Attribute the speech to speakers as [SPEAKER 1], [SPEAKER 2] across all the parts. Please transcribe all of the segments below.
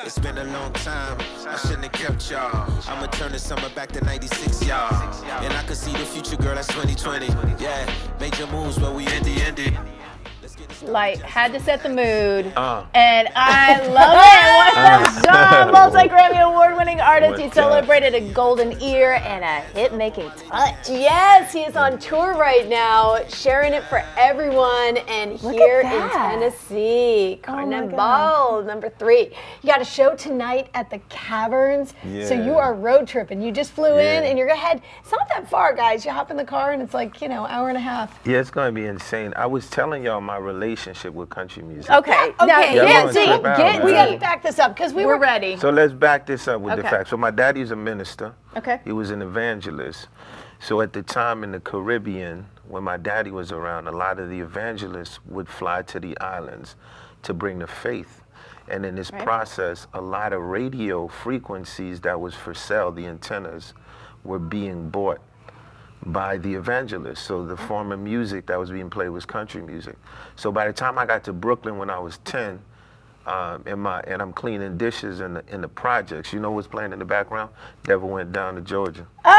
[SPEAKER 1] It's been a long time, I shouldn't have kept y'all. I'ma turn the summer back to 96, y'all. And I can see the future, girl, that's 2020. Yeah, major moves, but we ended.
[SPEAKER 2] Like, had to set the mood, and I love it. Wyclef Jean, multi-Grammy award-winning artist. He celebrated a golden ear and a hit-making touch.
[SPEAKER 3] Yes, he is on tour right now, sharing it for everyone, and here in Tennessee, Carnival, #3. You got a show tonight at the Caverns, so you are road tripping. You just flew in, and you're gonna head. It's not that far, guys. You hop in the car, and it's like, you know, hour and a half.
[SPEAKER 4] Yeah, it's gonna be insane. I was telling y'all my relationship with country music.
[SPEAKER 3] Okay, we got to back this up because we were ready.
[SPEAKER 4] So let's back this up with the facts. So my daddy's a minister. He was an evangelist. So at the time in the Caribbean, when my daddy was around, a lot of the evangelists would fly to the islands to bring the faith. And in this process, a lot of radio frequencies that was for sale, the antennas, were being bought by the evangelists. So the form of music that was being played was country music. So by the time I got to Brooklyn when I was 10, and I'm cleaning dishes in the projects, you know what's playing in the background? Devil Went Down to Georgia. So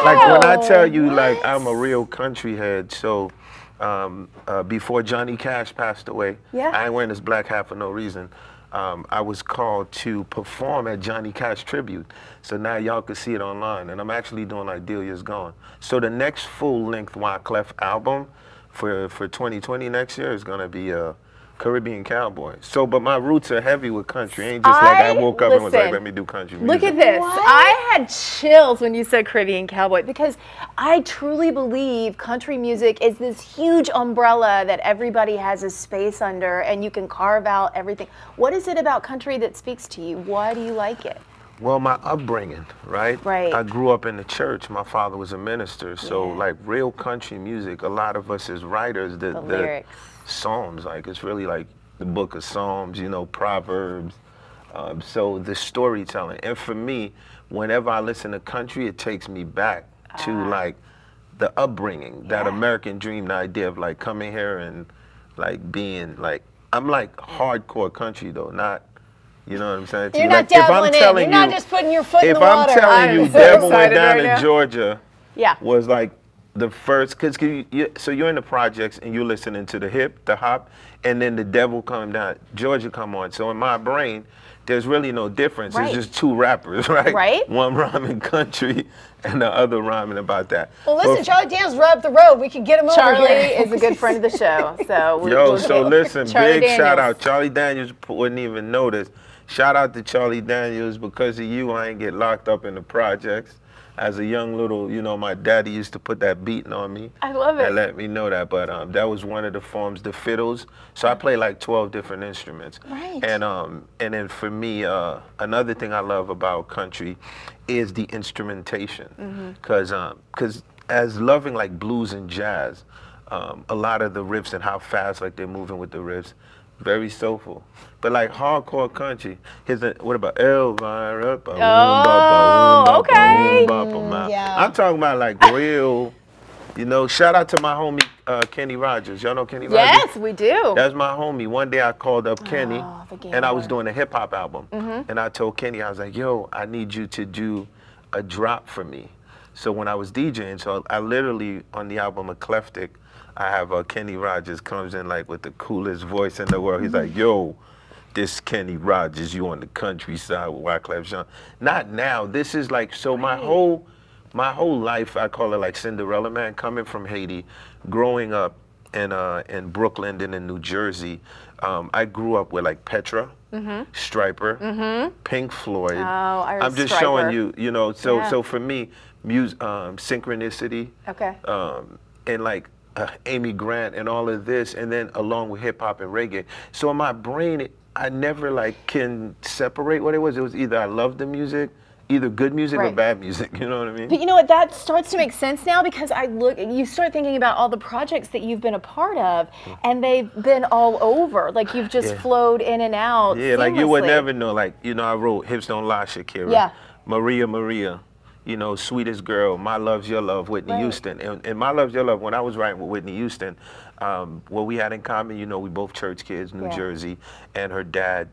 [SPEAKER 4] like when I tell you like I'm a real country head, so before Johnny Cash passed away, I ain't wearing this black hat for no reason. I was called to perform at Johnny Cash tribute. So now y'all can see it online. And I'm actually doing like Delia's Gone. So the next full-length Wyclef album for 2020 next year is gonna be Caribbean Cowboy. So, but my roots are heavy with country. Ain't just like I woke up and was like, let me do country music.
[SPEAKER 2] Look at this. I had chills when you said Caribbean Cowboy because I truly believe country music is this huge umbrella that everybody has a space under and you can carve out everything. What is it about country that speaks to you? Why do you like it?
[SPEAKER 4] Well, my upbringing, right? I grew up in the church. My father was a minister. So like real country music, a lot of us as writers, the lyrics. Psalms, like it's really like the book of Psalms, you know, Proverbs. So the storytelling. And for me, whenever I listen to country, it takes me back to like the upbringing, that American dream, the idea of like coming here and like being like, I'm like hardcore country though, not, you know what I'm saying?
[SPEAKER 3] You're not dabbling in. You're not just putting your foot in the water.
[SPEAKER 4] If I'm telling you Devil Went Down to Georgia was like the first, because so you're in the projects and you're listening to the hip, the hop, and then the Devil come down, Georgia come on. So in my brain, there's really no difference. It's just two rappers, right? One rhyming country and the other rhyming about that.
[SPEAKER 3] Well, listen, Charlie Daniels right up the road. We can get him over here.
[SPEAKER 2] Charlie is a good friend of the show. So
[SPEAKER 4] so listen, big shout out. Charlie Daniels wouldn't even know this. Shout out to Charlie Daniels. Because of you, I ain't get locked up in the projects. As a young little, you know, my daddy used to put that beating on me.
[SPEAKER 2] I love it.
[SPEAKER 4] And let me know that, but that was one of the forms, the fiddles. So I play like 12 different instruments. And then for me, another thing I love about country is the instrumentation. Because as loving like blues and jazz, a lot of the riffs and how fast like they're moving with the riffs, very soulful. But like hardcore country, what about Elvira? I'm talking about like real, you know, shout out to my homie Kenny Rogers. Y'all know Kenny Rogers?
[SPEAKER 2] Yes, we do.
[SPEAKER 4] That's my homie. One day I called up Kenny and I was doing a hip hop album. And I told Kenny, I was like, yo, I need you to do a drop for me. So when I was DJing, so I literally on the album Eclectic, I have Kenny Rogers comes in like with the coolest voice in the world. He's like, yo, this Kenny Rogers, you on the countryside with Wyclef Jean. Not now. This is like, so my whole life, I call it like Cinderella Man, coming from Haiti, growing up in Brooklyn and in New Jersey. I grew up with like Petra, Striper, Pink Floyd. I'm just showing you, you know, so for me, synchronicity, and like Amy Grant and all of this, and then along with hip hop and reggae. So in my brain, I never like can separate what it was. It was either I loved the music, either good music or bad music, you know what I mean?
[SPEAKER 2] But you know what, that starts to make sense now because you start thinking about all the projects that you've been a part of and they've been all over. Like you've just flowed in and out seamlessly.
[SPEAKER 4] Like you would never know. Like, you know, I wrote Hips Don't Lie, Shakira. Maria. You know, Sweetest Girl, My Love's Your Love, Whitney Houston. And My Love's Your Love, when I was writing with Whitney Houston, what we had in common, you know, we both church kids, New Jersey, and her dad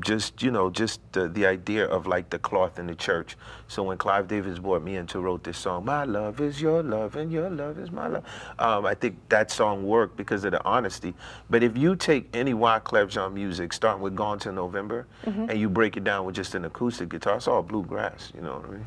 [SPEAKER 4] just the idea of like the cloth in the church. So when Clive Davis brought me in to wrote this song, my love is your love and your love is my love, I think that song worked because of the honesty. But if you take any Wyclef Jean music, starting with Gone to November, and you break it down with just an acoustic guitar, it's all bluegrass, you know what I mean?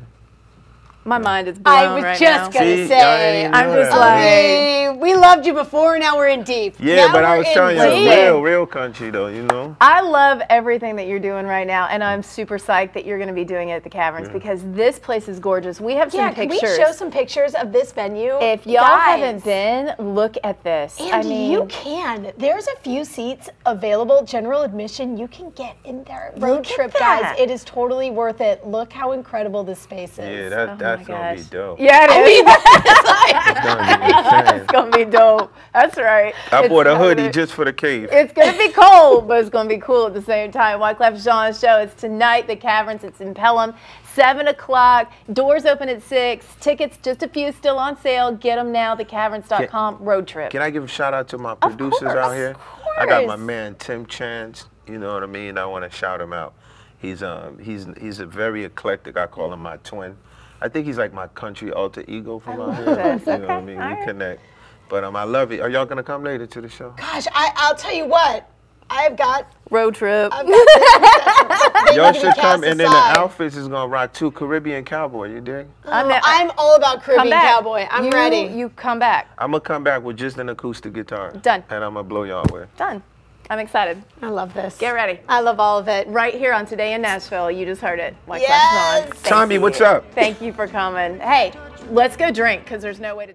[SPEAKER 2] My mind is blown
[SPEAKER 3] I was
[SPEAKER 2] right
[SPEAKER 3] just
[SPEAKER 2] now.
[SPEAKER 3] gonna say,
[SPEAKER 2] I'm just like,
[SPEAKER 3] we loved you before, now we're in deep.
[SPEAKER 4] Yeah,
[SPEAKER 3] now
[SPEAKER 4] but I was telling you,
[SPEAKER 3] deep.
[SPEAKER 4] real country though, you know.
[SPEAKER 2] I love everything that you're doing right now, and I'm super psyched that you're going to be doing it at the Caverns because this place is gorgeous. We have some pictures.
[SPEAKER 3] Can we show some pictures of this venue?
[SPEAKER 2] If y'all haven't been, look at this.
[SPEAKER 3] And
[SPEAKER 2] I mean,
[SPEAKER 3] you can. There's a few seats available, general admission. You can get in there. Road trip, guys. It is totally worth it. Look how incredible this space is.
[SPEAKER 4] Yeah, that's going to be dope.
[SPEAKER 2] Yeah, it is.
[SPEAKER 4] It's
[SPEAKER 2] going to be dope. That's right.
[SPEAKER 4] I bought a hoodie just for the cave.
[SPEAKER 2] It's going to be cold, but it's going to be cool at the same time. Wyclef Jean's show is tonight, the Caverns. It's in Pelham, 7 o'clock. Doors open at 6. Tickets, just a few still on sale. Get them now, thecaverns.com. Road trip.
[SPEAKER 4] Can I give a shout out to my producers out here? I got my man Tim Chance, you know what I mean? I want to shout him out. He's a very eclectic. I call him my twin. I think he's like my country alter ego from out here. You know what I mean? We connect. But I love it. Are y'all gonna come later to the show?
[SPEAKER 3] Gosh, I'll tell you what. I've got
[SPEAKER 2] road trip.
[SPEAKER 4] Y'all should come, and then the outfits is gonna rock too. Caribbean cowboy, you dig?
[SPEAKER 3] I'm all about Caribbean cowboy. I'm ready.
[SPEAKER 2] You come back.
[SPEAKER 4] I'm gonna come back with just an acoustic guitar.
[SPEAKER 2] Done.
[SPEAKER 4] And I'm gonna blow y'all away.
[SPEAKER 2] Done. I'm excited.
[SPEAKER 3] I love this.
[SPEAKER 2] Get ready.
[SPEAKER 3] I love all of it.
[SPEAKER 2] Right here on Today in Nashville. You just heard it.
[SPEAKER 3] Yes.
[SPEAKER 4] Tommy, what's up?
[SPEAKER 2] Thank you for coming. Hey, let's go drink because there's no way to